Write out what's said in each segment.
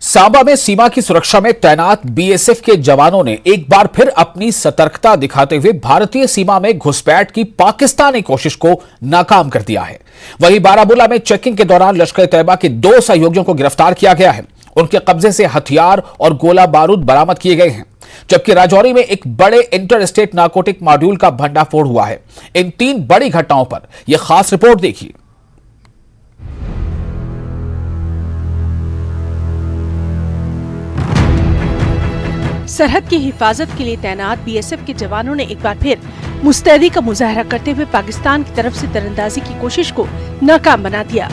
सांबा में सीमा की सुरक्षा में तैनात बीएसएफ के जवानों ने एक बार फिर अपनी सतर्कता दिखाते हुए भारतीय सीमा में घुसपैठ की पाकिस्तानी कोशिश को नाकाम कर दिया है। वहीं बारामूला में चेकिंग के दौरान लश्कर तैयबा के 2 सहयोगियों को गिरफ्तार किया गया है। उनके कब्जे से हथियार और गोला बारूद बरामद किए गए हैं, जबकि राजौरी में एक बड़े इंटर स्टेट नारकोटिक मॉड्यूल का भंडाफोड़ हुआ है। इन 3 बड़ी घटनाओं पर यह खास रिपोर्ट देखिए। सरहद की हिफाजत के लिए तैनात बीएसएफ के जवानों ने एक बार फिर मुस्तैदी का मुजाहरा करते हुए पाकिस्तान की तरफ से दरअंदाजी की कोशिश को नाकाम बना दिया।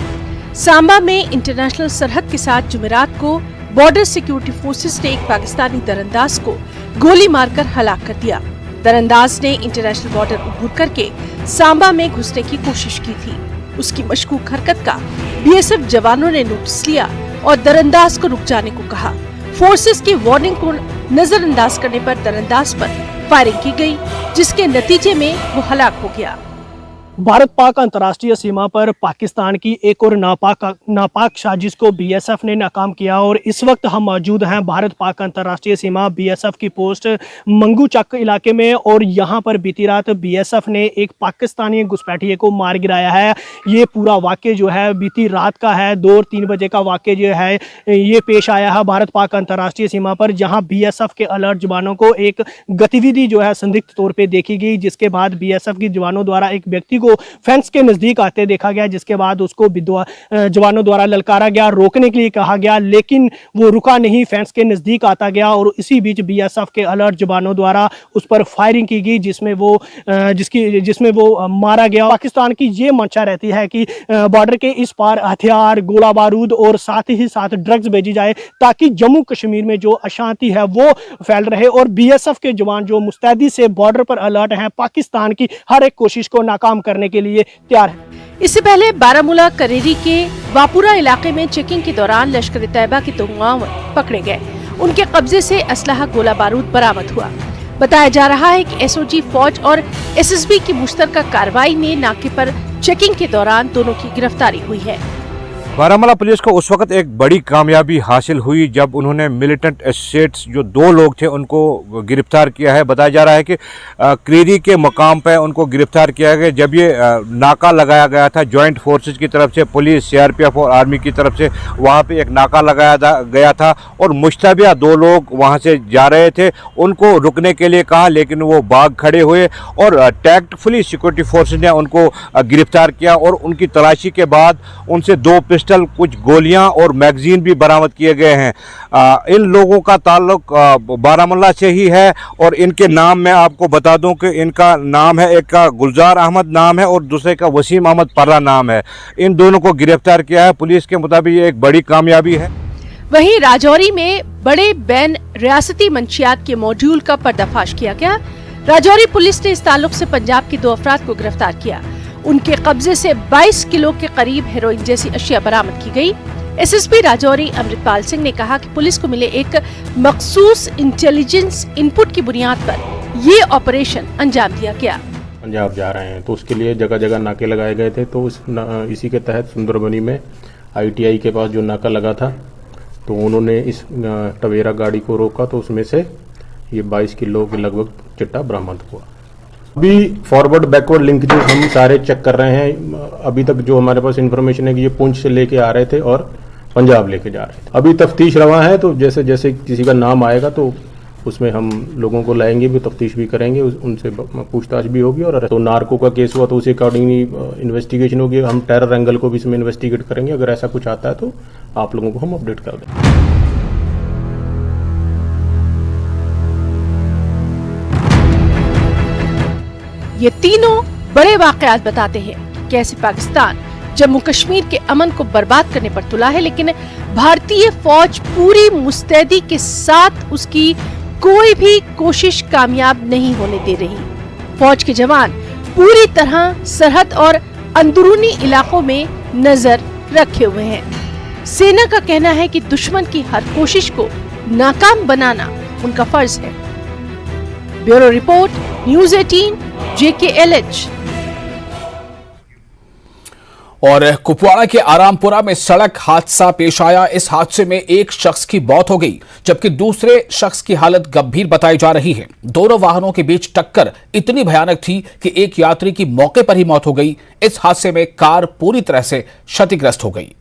सांबा में इंटरनेशनल सरहद के साथ जुमेरात को बॉर्डर सिक्योरिटी फोर्सेस ने एक पाकिस्तानी दरअंदाज को गोली मारकर हलाक कर दिया। दरअंदाज ने इंटरनेशनल बॉर्डर अबूर करके सांबा में घुसने की कोशिश की थी। उसकी मशकूक हरकत का बीएसएफ जवानों ने नोटिस लिया और दरअंदाज को रुक जाने को कहा। फोर्सेस की वार्निंग को नजरअंदाज करने पर दरअंदाज पर फायरिंग की गई, जिसके नतीजे में वो हलाक हो गया। भारत पाक अंतर्राष्ट्रीय सीमा पर पाकिस्तान की एक और नापाक साजिश को बीएसएफ ने नाकाम किया और इस वक्त हम मौजूद हैं भारत पाक अंतर्राष्ट्रीय सीमा बीएसएफ की पोस्ट मंगू चक इलाके में और यहां पर बीती रात बीएसएफ ने एक पाकिस्तानी घुसपैठिए को मार गिराया है। ये पूरा वाक़या जो है बीती रात का है, 2 और 3 बजे का वाक़या जो है ये पेश आया है भारत पाक अंतर्राष्ट्रीय सीमा पर, जहाँ बीएसएफ के अलर्ट जवानों को एक गतिविधि जो है संदिग्ध तौर पर देखी गई, जिसके बाद बीएसएफ के जवानों द्वारा एक व्यक्ति को फेंस के नजदीक आते देखा गया, जिसके बाद उसको जवानों द्वारा ललकारा गया, रोकने के लिए कहा गया, लेकिन वो रुका नहीं, फेंस के नजदीक आता गया और इसी बीच बीएसएफ के अलर्ट जवानों द्वारा उस पर फायरिंग की गई, जिसमें वो मारा गया। पाकिस्तान की ये मंशा रहती है कि बॉर्डर के इस पार हथियार, गोला बारूद और साथ ही साथ ड्रग्स भेजी जाए ताकि जम्मू कश्मीर में जो अशांति है वो फैल रहे, और बीएसएफ के जवान जो मुस्तैदी से बॉर्डर पर अलर्ट हैं, पाकिस्तान की हर एक कोशिश को नाकाम करने के लिए तैयार है। इससे पहले बारामूला करेरी के वापुरा इलाके में चेकिंग के दौरान लश्कर तैयबा के 2 मुआविन पकड़े गए। उनके कब्जे से असलहा, गोला बारूद बरामद हुआ। बताया जा रहा है कि एसओजी फौज और एसएसबी की मुश्तरका कार्रवाई में नाके पर चेकिंग के दौरान दोनों की गिरफ्तारी हुई है। बारामूला पुलिस को उस वक्त एक बड़ी कामयाबी हासिल हुई जब उन्होंने मिलिटेंट एसेट्स जो 2 लोग थे उनको गिरफ्तार किया है। बताया जा रहा है कि क्रीरी के मकाम पर उनको गिरफ्तार किया गया जब ये नाका लगाया गया था जॉइंट फोर्सेस की तरफ से, पुलिस, सीआरपीएफ और आर्मी की तरफ से वहाँ पे एक नाका लगाया गया था और मुश्तबा 2 लोग वहाँ से जा रहे थे। उनको रुकने के लिए कहा लेकिन वो भाग खड़े हुए और टैक्टफुली सिक्योरिटी फोर्सेस ने उनको गिरफ्तार किया और उनकी तलाशी के बाद उनसे 2 कुछ गोलियां और मैगजीन भी बरामद किए गए हैं। इन लोगों का ताल्लुक बारामूला से ही है और इनके नाम मैं आपको बता दूं कि इनका नाम है, एक का गुलजार अहमद नाम है और दूसरे का वसीम अहमद पर्रा नाम है। इन दोनों को गिरफ्तार किया है। पुलिस के मुताबिक ये एक बड़ी कामयाबी है। वहीं राजौरी में बड़े बैन रियासती मंशियात के मॉड्यूल का पर्दाफाश किया गया। राजौरी पुलिस ने इस ताल्लुक से पंजाब के 2 अफराद को गिरफ्तार किया। उनके कब्जे से 22 किलो के करीब हेरोइन जैसी अशिया बरामद की गई। एसएसपी राजौरी अमृतपाल सिंह ने कहा कि पुलिस को मिले एक मखसूस इंटेलिजेंस इनपुट की बुनियाद पर ये ऑपरेशन अंजाम दिया गया। पंजाब जा रहे हैं तो उसके लिए जगह जगह नाके लगाए गए थे। तो इसी के तहत सुंदरबनी में ITI के पास जो नाका लगा था तो उन्होंने इस टवेरा गाड़ी को रोका तो उसमें से ये 22 किलो के लगभग चिट्टा बरामद हुआ। अभी फॉरवर्ड बैकवर्ड लिंकेजेस हम सारे चेक कर रहे हैं। अभी तक जो हमारे पास इन्फॉर्मेशन है कि ये पुंछ से लेके आ रहे थे और पंजाब लेके जा रहे थे। अभी तफ्तीश रवा है तो जैसे जैसे किसी का नाम आएगा तो उसमें हम लोगों को लाएंगे भी, तफ्तीश भी करेंगे, उनसे पूछताछ भी होगी। और तो नार्को का केस हुआ तो उसी अकॉर्डिंगली इन्वेस्टिगेशन होगी। हम टेरर एंगल को भी इसमें इन्वेस्टिगेट करेंगे। अगर ऐसा कुछ आता है तो आप लोगों को हम अपडेट कर देंगे। ये तीनों बड़े वाकयात बताते हैं कि कैसे पाकिस्तान जम्मू कश्मीर के अमन को बर्बाद करने पर तुला है, लेकिन भारतीय फौज पूरी मुस्तैदी के साथ उसकी कोई भी कोशिश कामयाब नहीं होने दे रही। फौज के जवान पूरी तरह सरहद और अंदरूनी इलाकों में नजर रखे हुए हैं। सेना का कहना है कि दुश्मन की हर कोशिश को नाकाम बनाना उनका फर्ज है। Bureau report, news 18, JKLH। और कुपवाड़ा के आरामपुरा में सड़क हादसा पेश आया। इस हादसे में एक शख्स की मौत हो गई जबकि दूसरे शख्स की हालत गंभीर बताई जा रही है। दोनों वाहनों के बीच टक्कर इतनी भयानक थी कि एक यात्री की मौके पर ही मौत हो गई। इस हादसे में कार पूरी तरह से क्षतिग्रस्त हो गई।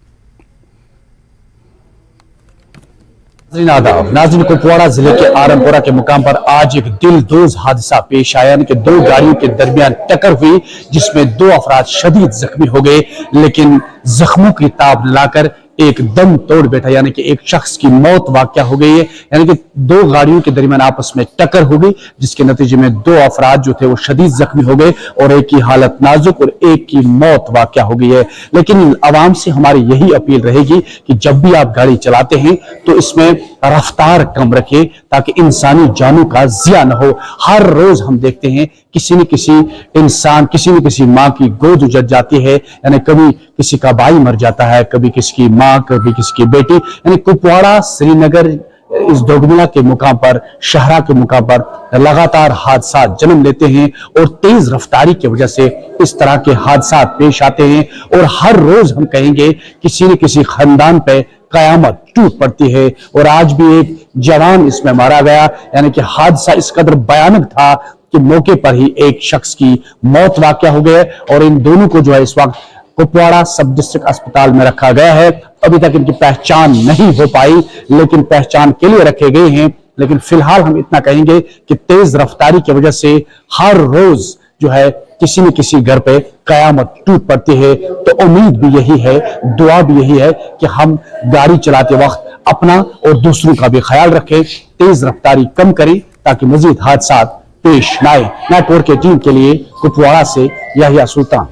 नाज़रीन, कुपवाड़ा जिले के आरामपुरा के मुकाम पर आज एक दिलदोज हादसा पेश आया, यानी कि दो गाड़ियों के दरमियान टक्कर हुई जिसमें दो अफराद शदीद जख्मी हो गए, लेकिन जख्मों की ताब लाकर एक दम तोड़ बैठा, यानी कि एक शख्स की मौत वाक़या हो गई है। यानी कि दो गाड़ियों के दरमियान आपस में टक्कर हो गई जिसके नतीजे में दो अफराद जो थे वो शदीद जख्मी हो गए और एक की हालत नाजुक और एक की मौत वाक़या हो गई है। लेकिन आवाम से हमारी यही अपील रहेगी कि जब भी आप गाड़ी चलाते हैं तो इसमें रफ्तार कम रखें ताकि इंसानी जानों का जिया न हो। हर रोज हम देखते हैं किसी न किसी इंसान, किसी न किसी माँ की गोद उजड़ जाती है, यानी कभी किसी का भाई मर जाता है, कभी किसी की माँ, कभी किसी की बेटी। यानी कुपवाड़ा श्रीनगर इस दोगमिला के मुकाम पर, शहरा के मुकाम पर लगातार हादसा जन्म लेते हैं और तेज रफ्तारी की वजह से इस तरह के हादसा पेश आते हैं और हर रोज हम कहेंगे किसी न किसी खानदान पे कयामत टूट पड़ती है। और आज भी एक जवान इसमें मारा गया, यानी कि हादसा इस कदर भयानक था कि मौके पर ही एक शख्स की मौत वाक़या हो गई और इन दोनों को जो है इस वक्त कुपवाड़ा सब डिस्ट्रिक्ट अस्पताल में रखा गया है। अभी तक इनकी पहचान नहीं हो पाई, लेकिन पहचान के लिए रखे गए हैं। लेकिन फिलहाल हम इतना कहेंगे कि तेज रफ्तारी की वजह से हर रोज जो है किसी न किसी घर पे कयामत टूट पड़ती है। तो उम्मीद भी यही है, दुआ भी यही है कि हम गाड़ी चलाते वक्त अपना और दूसरों का भी ख्याल रखें, तेज रफ्तारी कम करें ताकि मजीद हादसा पेश न आए। नेटवर्क की टीम के लिए कुपवाड़ा से याहिया सुल्तान।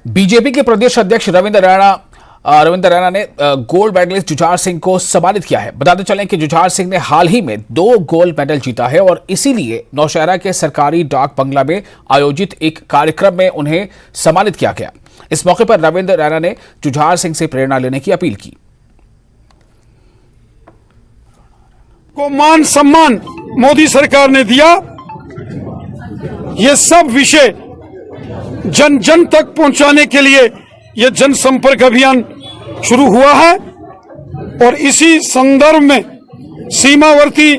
बीजेपी के प्रदेश अध्यक्ष रविंद्र रैना ने गोल्ड मेडलिस्ट जुझार सिंह को सम्मानित किया है। बताते चलें कि जुझार सिंह ने हाल ही में 2 गोल्ड मेडल जीता है और इसीलिए नौशहरा के सरकारी डाक बंगला में आयोजित एक कार्यक्रम में उन्हें सम्मानित किया गया। इस मौके पर रविंद्र रैना ने जुझार सिंह से प्रेरणा लेने की अपील की। को मान सम्मान मोदी सरकार ने दिया, ये सब विषय जन जन तक पहुंचाने के लिए यह जनसंपर्क अभियान शुरू हुआ है और इसी संदर्भ में सीमावर्ती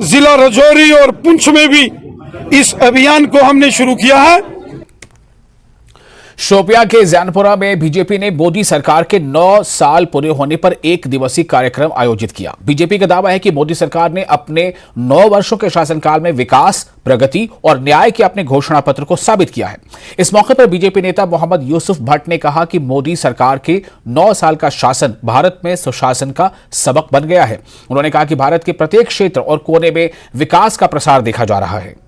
जिला राजौरी और पुंछ में भी इस अभियान को हमने शुरू किया है। शोपियां के जैनपुरा में बीजेपी ने मोदी सरकार के 9 साल पूरे होने पर एक दिवसीय कार्यक्रम आयोजित किया। बीजेपी का दावा है कि मोदी सरकार ने अपने 9 वर्षों के शासनकाल में विकास, प्रगति और न्याय के अपने घोषणा पत्र को साबित किया है। इस मौके पर बीजेपी नेता मोहम्मद यूसुफ भट्ट ने कहा कि मोदी सरकार के 9 साल का शासन भारत में सुशासन का सबक बन गया है। उन्होंने कहा कि भारत के प्रत्येक क्षेत्र और कोने में विकास का प्रसार देखा जा रहा है।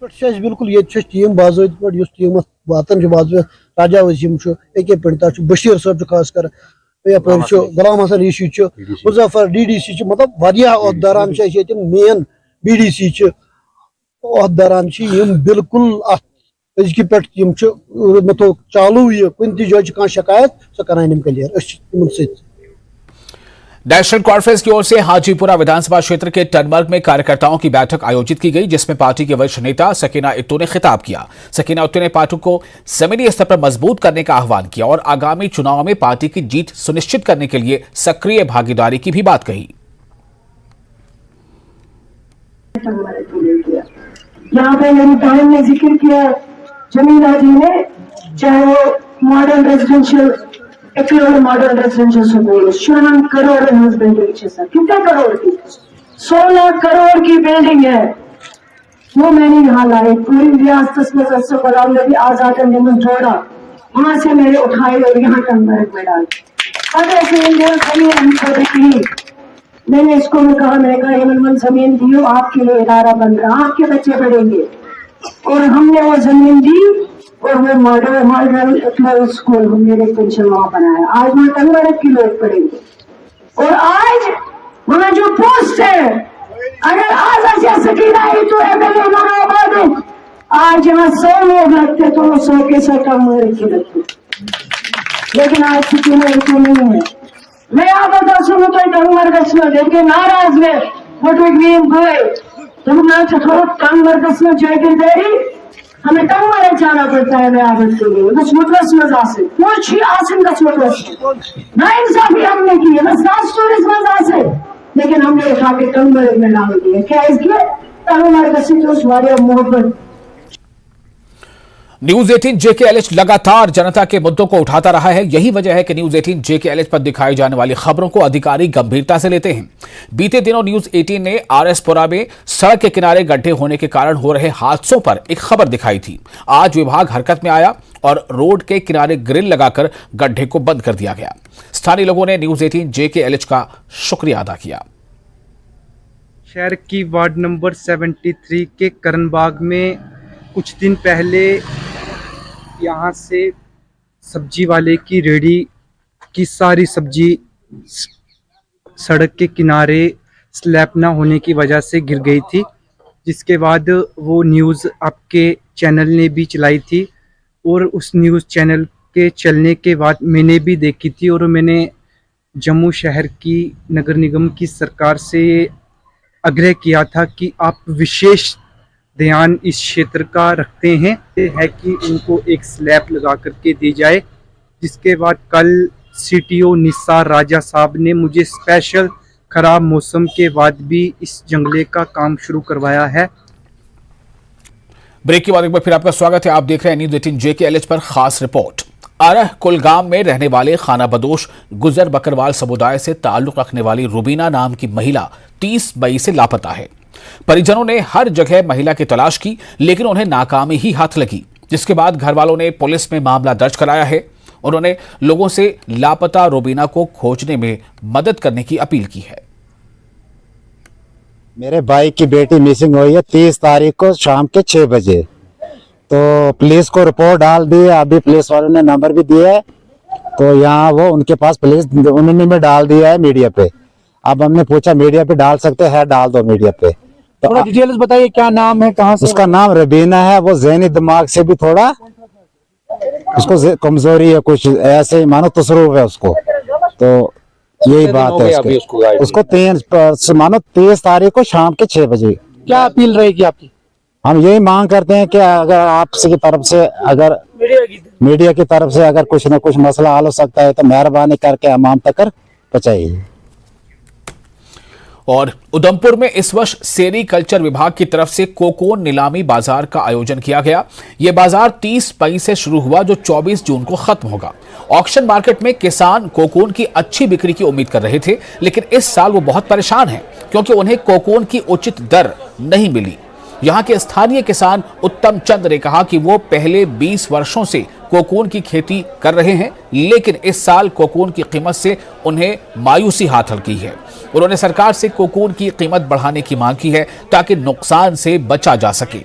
बिल्कुल ये टीम बाज़ात पे टीम वातन राजा वसीम अके पे बशीर साहब खास कर गुलाम हसन ऋषि मुजफ्फर डीडीसी मतलब अहदेदारान मेन बीडीसी अहदेदारान बिल्कुल अजक पे मतलब चालू यह कुन जाए शिकायत सह करान क्लियर। नेशनल कॉन्फ्रेंस की ओर से हाजीपुरा विधानसभा क्षेत्र के टनमर्ग में कार्यकर्ताओं की बैठक आयोजित की गई जिसमें पार्टी के वरिष्ठ नेता सकीना इत्तू ने खिताब किया। सकीना इत्तू ने पार्टी को जमीनी स्तर पर मजबूत करने का आह्वान किया और आगामी चुनाव में पार्टी की जीत सुनिश्चित करने के लिए सक्रिय भागीदारी की भी बात कही। यहाँ पे मेरी बहन ने जिक्र किया जमीला जी ने, चाहे वो modern residential modern residential school 16 crore building कितने करोड़ की 16 करोड़ की बिल्डिंग है वो मैंने यहाँ लाई। पूरी रियासत में गुलाम नबी आजाद ने मुझे जोड़ा, वहां से मैंने उठाई और यहाँ टनमर्ग में डाली। अब ऐसे जमीन मैंने इसको भी कहा, मैंने कहा ये जमीन दी हो आपके लिए इदारा बन रहा, आपके बच्चे पढ़ेंगे और हमने वो जमीन दी और वो मॉडल स्कूल मेरे पेंशन वहां बनाया। आज वहां टनमर्ग के लोग पढ़ेंगे और आज वहां जो पोस्ट है अगर आज ऐसा सकीना ही तो एमएलए बना आज यहाँ 100 लोग लगते तो वो 100 के 100 टनमर्ग के लगते, लेकिन आज सकीना ही तो नहीं है। मैं आप बता सुनो तो टनमर्ग लेकिन नाराज में फोटो गए तो मैं टनमर्ग जाकर हमें तंग जाना पड़ता है आदत के लिए बस मुतलस मजा से कुछ ही आसन का मुतलस ना इंसाफी हमने की है बस लास्ट स्टोरीज मजा से लेकिन हमने उठा के तंग में डाल दिया क्या इसके तंग का सिर्फ वाले मोहब्बत। न्यूज 18 JKLH लगातार जनता के मुद्दों को उठाता रहा है। यही वजह है कि न्यूज 18 JKLH पर दिखाई जाने वाली खबरों को अधिकारी गंभीरता से लेते हैं। बीते दिनों न्यूज 18 ने RS-पुरा में सड़क के किनारे गड्ढे होने के कारण हो रहे हादसों पर एक खबर दिखाई थी। आज विभाग हरकत में आया और रोड के किनारे ग्रिल लगाकर गड्ढे को बंद कर दिया गया। स्थानीय लोगों ने न्यूज 18 JKLH का शुक्रिया अदा किया। शहर की वार्ड नंबर 73 के करणबाग में कुछ दिन पहले यहाँ से सब्जी वाले की रेडी की सारी सब्जी सड़क के किनारे स्लैब ना होने की वजह से गिर गई थी, जिसके बाद वो न्यूज़ आपके चैनल ने भी चलाई थी और उस न्यूज़ चैनल के चलने के बाद मैंने भी देखी थी और मैंने जम्मू शहर की नगर निगम की सरकार से आग्रह किया था कि आप विशेष ध्यान इस क्षेत्र का रखते हैं है कि उनको एक स्लैब लगा करके दी जाए। जिसके बाद कल CTO निसार राजा साहब ने मुझे स्पेशल खराब मौसम के बाद भी इस जंगले का काम शुरू करवाया है। ब्रेक के बाद एक बार फिर आपका स्वागत है। आप देख रहे हैं न्यूज 18 JKLH पर खास रिपोर्ट। आरह कुलगाम में रहने वाले खाना बदोश गुजर बकरवाल समुदाय से ताल्लुक रखने वाली रुबीना नाम की महिला 30 मई से लापता है। परिजनों ने हर जगह महिला की तलाश की लेकिन उन्हें नाकामी ही हाथ लगी, जिसके बाद घर वालों ने पुलिस में मामला दर्ज कराया है। उन्होंने लोगों से लापता रुबीना को खोजने में मदद करने की अपील की है। मेरे भाई की बेटी मिसिंग हुई है 30 तारीख को शाम के 6 बजे। तो पुलिस को रिपोर्ट डाल दी है, अभी पुलिस वालों ने नंबर भी दिया है, तो यहाँ वो उनके पास पुलिस उन्होंने भी डाल दिया है मीडिया पे। अब हमने पूछा मीडिया पे डाल सकते हैं, डाल दो मीडिया पे। तो थोड़ा डिटेल्स बताइए, क्या नाम है, कहाँ से? उसका नाम रबीना है। वो ज़हनी दिमाग से भी थोड़ा उसको कमजोरी है, कुछ ऐसे मानो तसरूफ है उसको। तो यही बात है उसको 30 तारीख को शाम के 6 बजे। क्या अपील रहेगी आपकी? हम यही मांग करते हैं कि अगर आपसे की तरफ से अगर मीडिया की तरफ से अगर कुछ न कुछ मसला हल हो सकता है तो मेहरबानी करके अवाम तक पहुंचाइए। और उधमपुर में इस वर्ष सेरीकल्चर विभाग की तरफ से कोकोन नीलामी बाजार का आयोजन किया गया। यह बाजार 30 मई से शुरू हुआ जो 24 जून को खत्म होगा। ऑक्शन मार्केट में किसान कोकोन की अच्छी बिक्री की उम्मीद कर रहे थे, लेकिन इस साल वो बहुत परेशान हैं क्योंकि उन्हें कोकोन की उचित दर नहीं मिली। यहाँ के स्थानीय किसान उत्तम चंद ने कहा कि वो पहले 20 वर्षों से कोकोन की खेती कर रहे हैं, लेकिन इस साल कोकोन की कीमत से उन्हें मायूसी हाथ लगी है। उन्होंने सरकार से कोकोन की कीमत बढ़ाने की मांग की है ताकि नुकसान से बचा जा सके।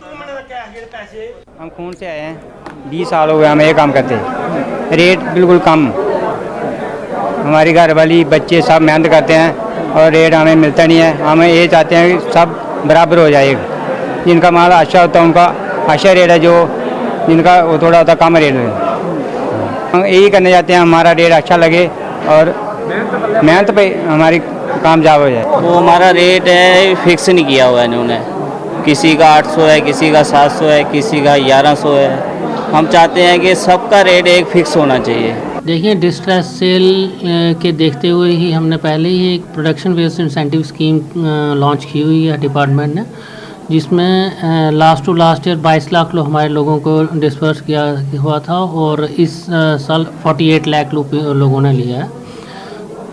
हम खून से आए हैं, 20 साल हो गए हमें ये काम करते हैं। रेट बिल्कुल कम, हमारी घरवाली बच्चे सब मेहनत करते हैं और रेट हमें मिलता नहीं है। हमें ये चाहते हैं कि सब बराबर हो जाए। जिनका माल अच्छा होता है उनका अच्छा रेट है, जो जिनका वो थोड़ा होता कम रेट है। हम यही करने जाते हैं हमारा रेट अच्छा लगे और मेहनत पे हमारी कामयाब हो जाए। वो हमारा रेट है फिक्स नहीं किया हुआ है इन्होंने, किसी का 800 है, किसी का 700 है, किसी का 1100 है। हम चाहते हैं कि सबका रेट एक फिक्स होना चाहिए। देखिए, डिस्ट्रेस सेल के देखते हुए ही हमने पहले ही एक production based incentive scheme launch की हुई है डिपार्टमेंट ने, जिसमें last to last year 22 lakh हमारे लोगों को डिस्पर्स किया हुआ था और इस साल 48 लाख लोगों ने लिया है।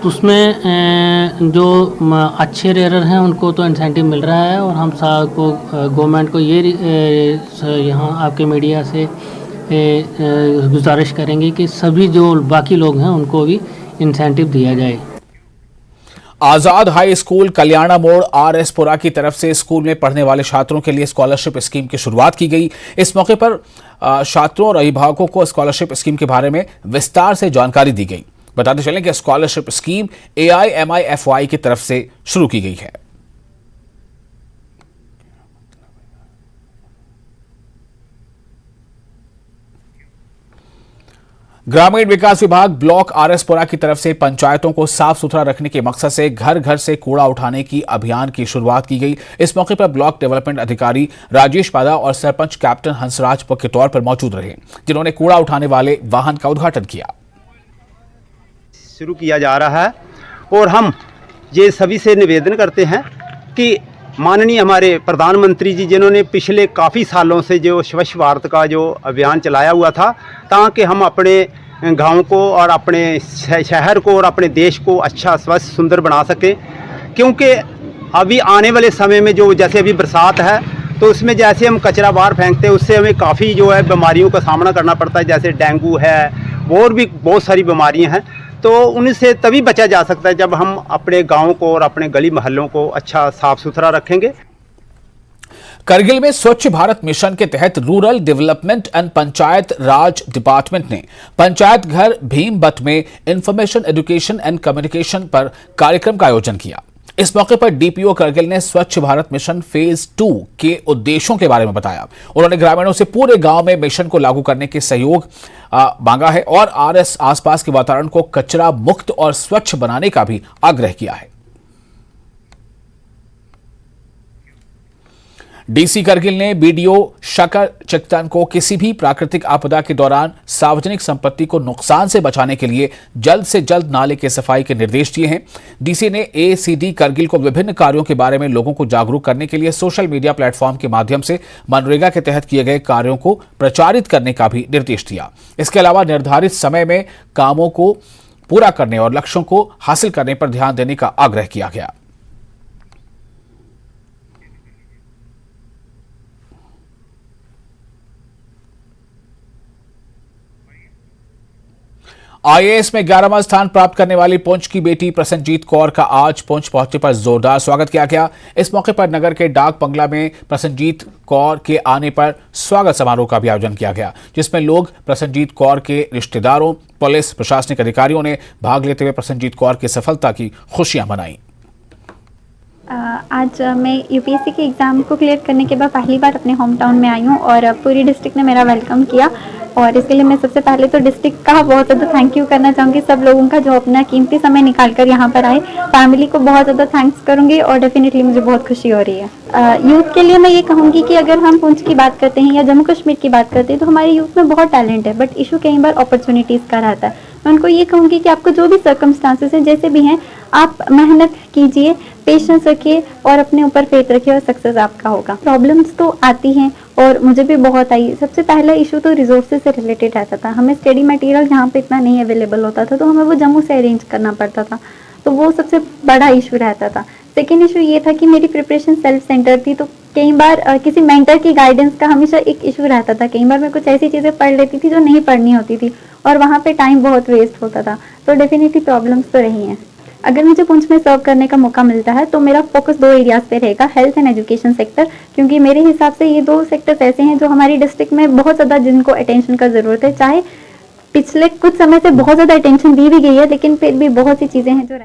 उसमें जो अच्छे रेयर हैं उनको तो इंसेंटिव मिल रहा है और हम साहब को गवर्नमेंट को ये यहाँ आपके मीडिया से गुजारिश करेंगे कि सभी जो बाकी लोग हैं उनको भी इंसेंटिव दिया जाए। आजाद हाई स्कूल कल्याणा मोड़ RS-पुरा की तरफ से स्कूल में पढ़ने वाले छात्रों के लिए स्कॉलरशिप स्कीम की शुरुआत की गई। इस मौके पर छात्रों और अभिभावकों को स्कॉलरशिप स्कीम के बारे में विस्तार से जानकारी दी गई। बताते चलें कि स्कॉलरशिप स्कीम AIMIFY की तरफ से शुरू की गई है। ग्रामीण विकास विभाग ब्लॉक आरएसपुरा की तरफ से पंचायतों को साफ सुथरा रखने के मकसद से घर घर से कूड़ा उठाने की अभियान की शुरुआत की गई। इस मौके पर ब्लॉक डेवलपमेंट अधिकारी राजेश पादा और सरपंच कैप्टन हंसराज के तौर पर मौजूद रहे, जिन्होंने कूड़ा उठाने वाले वाहन का उद्घाटन किया। शुरू किया जा रहा है और हम ये सभी से निवेदन करते हैं कि माननीय हमारे प्रधानमंत्री जी, जिन्होंने पिछले काफ़ी सालों से जो स्वच्छ भारत का जो अभियान चलाया हुआ था, ताकि हम अपने गांव को और अपने शहर को और अपने देश को अच्छा स्वच्छ सुंदर बना सकें। क्योंकि अभी आने वाले समय में जो जैसे अभी बरसात है, तो उसमें जैसे हम कचरा बाहर फेंकते हैं, उससे हमें काफ़ी जो है बीमारियों का सामना करना पड़ता है, जैसे डेंगू है और भी बहुत सारी बीमारियाँ हैं। तो उनसे तभी बचा जा सकता है जब हम अपने गाँव को और अपने गली मोहल्लों को अच्छा साफ सुथरा रखेंगे। करगिल में स्वच्छ भारत मिशन के तहत rural development and panchayat Raj department ने पंचायत घर भीमबत में इंफॉर्मेशन एजुकेशन एंड कम्युनिकेशन पर कार्यक्रम का आयोजन किया। इस मौके पर डीपीओ करगिल ने स्वच्छ भारत मिशन फेज 2 के उद्देश्यों के बारे में बताया। उन्होंने ग्रामीणों से पूरे गांव में मिशन को लागू करने के सहयोग मांगा है और आसपास के वातावरण को कचरा मुक्त और स्वच्छ बनाने का भी आग्रह किया है। डीसी करगिल ने बीडीओ शकर चिक्तन को किसी भी प्राकृतिक आपदा के दौरान सार्वजनिक संपत्ति को नुकसान से बचाने के लिए जल्द से जल्द नाले की सफाई के निर्देश दिए हैं। डीसी ने एसीडी करगिल को विभिन्न कार्यों के बारे में लोगों को जागरूक करने के लिए सोशल मीडिया प्लेटफॉर्म के माध्यम से मनरेगा के तहत किए गए कार्यों को प्रचारित करने का भी निर्देश दिया। इसके अलावा निर्धारित समय में कामों को पूरा करने और लक्ष्यों को हासिल करने पर ध्यान देने का आग्रह किया गया। आईएएस में 11वां स्थान प्राप्त करने वाली पुंछ की बेटी प्रसन्नजीत कौर का आज पुंछ पहुंचने पर जोरदार स्वागत किया गया। इस मौके पर नगर के डाक बंगला में प्रसन्नजीत कौर के आने पर स्वागत समारोह का भी आयोजन किया गया, जिसमें लोग प्रसन्नजीत कौर के रिश्तेदारों, पुलिस, प्रशासनिक अधिकारियों ने भाग लेते हुए प्रसन्नजीत कौर की सफलता की खुशियां मनाई। आज मैं यूपीएससी के एग्ज़ाम को क्लियर करने के बाद पहली बार अपने होम टाउन में आई हूँ और पूरी डिस्ट्रिक्ट ने मेरा वेलकम किया और इसके लिए मैं सबसे पहले तो डिस्ट्रिक्ट का बहुत ज़्यादा थैंक यू करना चाहूँगी, सब लोगों का जो अपना कीमती समय निकाल कर यहाँ पर आए। फैमिली को बहुत ज़्यादा थैंक्स करूँगी और डेफिनेटली मुझे बहुत खुशी हो रही है। यूथ के लिए मैं ये कहूँगी कि अगर हम पुंछ की बात करते हैं या जम्मू कश्मीर की बात करते हैं तो हमारे यूथ में बहुत टैलेंट है, बट इशू कई बार अपॉर्चुनिटीज़ का रहता है। मैं उनको ये कहूँगी कि आपको जो भी सर्कमस्टांसेस हैं, जैसे भी हैं, आप मेहनत कीजिए, पेशेंस रखिए और अपने ऊपर फेथ रखिए और सक्सेस आपका होगा। प्रॉब्लम्स तो आती हैं और मुझे भी बहुत आई। सबसे पहला इशू तो रिसोर्सेज से रिलेटेड रहता था। हमें स्टडी मटेरियल यहाँ पे इतना नहीं अवेलेबल होता था, तो हमें वो जम्मू से अरेंज करना पड़ता था, तो वो सबसे बड़ा इशू रहता था। सेकेंड इशू ये था कि मेरी प्रिपरेशन सेल्फ सेंटर थी, तो कई बार किसी मेंटर की गाइडेंस का हमेशा एक इशू रहता था। कई बार मैं कुछ ऐसी चीज़ें पढ़ लेती थी जो नहीं पढ़नी होती थी और वहाँ पे टाइम बहुत वेस्ट होता था, तो डेफिनेटली प्रॉब्लम्स तो रही हैं। अगर मुझे पुंछ में सर्व करने का मौका मिलता है तो मेरा फोकस 2 एरियाज पे रहेगा, हेल्थ एंड एजुकेशन सेक्टर, क्योंकि मेरे हिसाब से ये 2 सेक्टर्स ऐसे हैं जो हमारी डिस्ट्रिक्ट में बहुत ज़्यादा जिनको अटेंशन का ज़रूरत है। चाहे पिछले कुछ समय से बहुत ज़्यादा अटेंशन दी भी गई है, लेकिन फिर भी बहुत सी चीज़ें हैं जो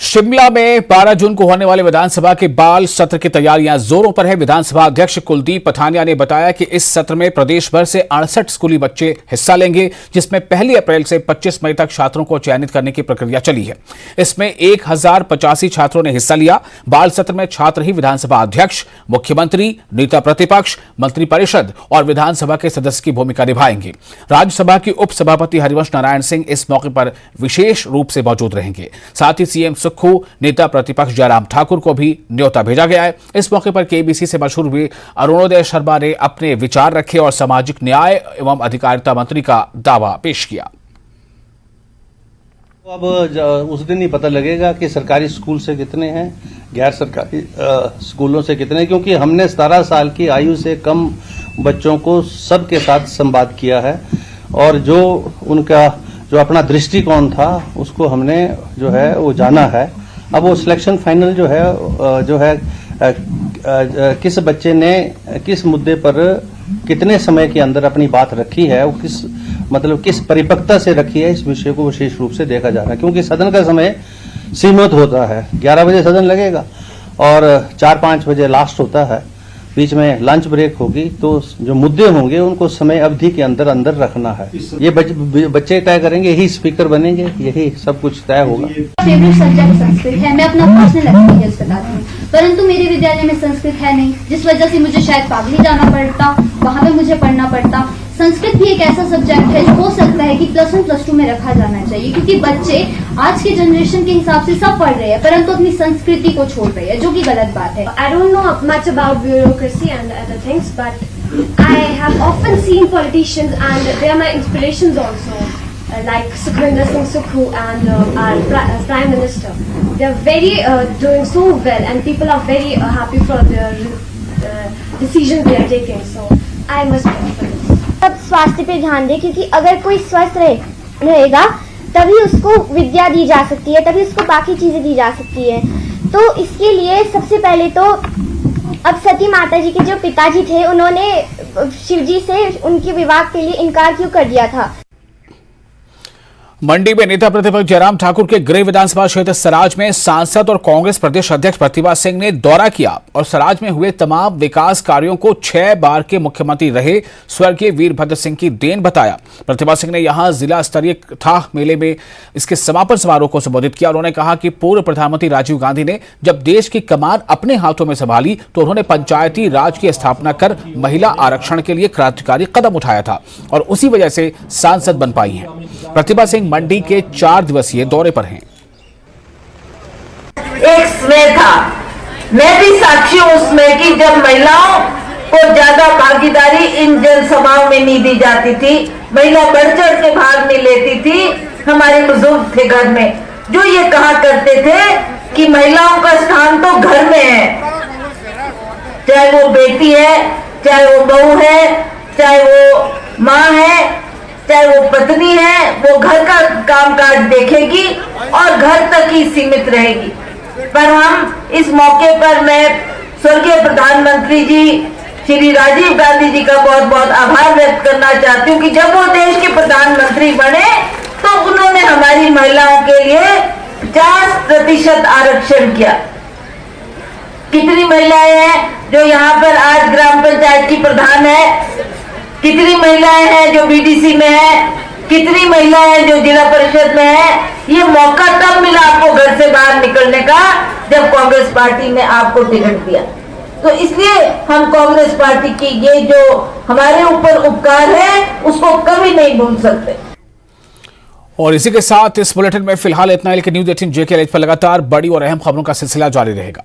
शिमला में 12 जून को होने वाले विधानसभा के बाल सत्र की तैयारियां जोरों पर है। विधानसभा अध्यक्ष कुलदीप पठानिया ने बताया कि इस सत्र में प्रदेश भर से 68 स्कूली बच्चे हिस्सा लेंगे, जिसमें 1 अप्रैल से 25 मई तक छात्रों को चयनित करने की प्रक्रिया चली है। इसमें 1085 छात्रों ने हिस्सा लिया। बाल सत्र में छात्र ही विधानसभा अध्यक्ष, मुख्यमंत्री, नेता प्रतिपक्ष, मंत्रिपरिषद और विधानसभा के सदस्य की भूमिका निभाएंगे। राज्यसभा के उपसभापति हरिवंश नारायण सिंह इस मौके पर विशेष रूप से मौजूद रहेंगे। साथ ही सीएम सुक्खू, नेता प्रतिपक्ष जयराम ठाकुर को भी न्योता भेजा गया है। इस मौके पर केबीसी से मशहूर हुए अरुणोदय शर्मा ने अपने विचार रखे और सामाजिक न्याय एवं अधिकारिता मंत्री का दावा पेश किया। अब उस दिन ही पता लगेगा कि सरकारी स्कूल से कितने हैं, गैर सरकारी स्कूलों से कितने, क्योंकि हमने 17 साल की आयु से कम बच्चों को सबके साथ संवाद किया है और जो उनका जो अपना दृष्टिकोण था उसको हमने जो है वो जाना है। अब वो सिलेक्शन फाइनल जो है किस बच्चे ने किस मुद्दे पर कितने समय के अंदर अपनी बात रखी है, वो किस परिपक्वता से रखी है, इस विषय को विशेष रूप से देखा जा रहा है। क्योंकि सदन का समय सीमित होता है, 11 बजे सदन लगेगा और 4-5 बजे लास्ट होता है, बीच में लंच ब्रेक होगी, तो जो मुद्दे होंगे उनको समय अवधि के अंदर अंदर रखना है। ये बच्चे तय करेंगे, यही स्पीकर बनेंगे, यही सब कुछ तय होगा। फेवरेट सब्जेक्ट संस्कृत है। मैं अपना पर्सनल एक्सपीरियंस बताती हूँ, परंतु मेरे विद्यालय में संस्कृत है नहीं, जिस वजह से मुझे शायद पागली जाना पड़ता, वहाँ पे मुझे पढ़ना पड़ता। संस्कृत भी एक ऐसा सब्जेक्ट है जो हो सकता है कि +1 +2 में रखा जाना चाहिए, क्योंकि बच्चे आज के जनरेशन के हिसाब से सब पढ़ रहे हैं, परंतु अपनी संस्कृति को छोड़ रहे हैं, जो कि गलत बात है। I don't know much about bureaucracy and other things, but I have often seen politicians and they are my inspirations also, like Sukhwinder Singh Sukhu and our Prime Minister. They are very doing so well and people are very happy for their decisions they are taking. So I must be for this. सब स्वास्थ्य पे ध्यान दें, क्योंकि अगर कोई स्वस्थ रहेगा तभी उसको विद्या दी जा सकती है, तभी उसको बाकी चीजें दी जा सकती है। तो इसके लिए सबसे पहले तो अब सती माता जी के जो पिताजी थे उन्होंने शिव जी से उनके विवाह के लिए इनकार क्यों कर दिया था। मंडी में नेता प्रतिपक्ष जयराम ठाकुर के गृह विधानसभा क्षेत्र सराज में सांसद और कांग्रेस प्रदेश अध्यक्ष प्रतिभा सिंह ने दौरा किया और सराज में हुए तमाम विकास कार्यों को 6 बार के मुख्यमंत्री रहे स्वर्गीय वीरभद्र सिंह की देन बताया। प्रतिभा सिंह ने यहां जिला स्तरीय थाह मेले में इसके समापन समारोह को संबोधित किया। उन्होंने कहा कि पूर्व प्रधानमंत्री राजीव गांधी ने जब देश की कमान अपने हाथों में संभाली तो उन्होंने पंचायती राज की स्थापना कर महिला आरक्षण के लिए क्रांतिकारी कदम उठाया था और उसी वजह से सांसद बन पाई हैं। प्रतिभा सिंह मंडी के 4 दिवसीय दौरे पर हैं। एक समय था, मैं भी साक्षी हूं उसमें, कि जब महिलाओं को ज्यादा भागीदारी इन जनसभाओं में नहीं दी जाती थी, महिला बढ़ चढ़ के भाग नहीं लेती थी। हमारे बुजुर्ग थे घर में जो ये कहा करते थे कि महिलाओं का स्थान तो घर में है, चाहे वो बेटी है, चाहे वो बहू है, चाहे वो माँ है, चाहे वो पत्नी है, वो घर का कामकाज देखेगी और घर तक ही सीमित रहेगी। पर हम इस मौके पर मैं स्वर्गीय प्रधानमंत्री जी श्री राजीव गांधी जी का बहुत बहुत आभार व्यक्त करना चाहती हूँ कि जब वो देश के प्रधानमंत्री बने तो उन्होंने हमारी महिलाओं के लिए 50% आरक्षण किया। कितनी महिलाएं हैं जो यहाँ पर आज ग्राम पंचायत की प्रधान है, कितनी महिलाएं हैं जो बीडीसी में है, कितनी महिलाएं हैं जो जिला परिषद में है। ये मौका तब मिला आपको घर से बाहर निकलने का जब कांग्रेस पार्टी ने आपको टिकट दिया। तो इसलिए हम कांग्रेस पार्टी की ये जो हमारे ऊपर उपकार है उसको कभी नहीं भूल सकते। और इसी के साथ इस बुलेटिन में फिलहाल इतना ही, लेकिन न्यूज़ 18 JKLH पर लगातार बड़ी और अहम खबरों का सिलसिला जारी रहेगा।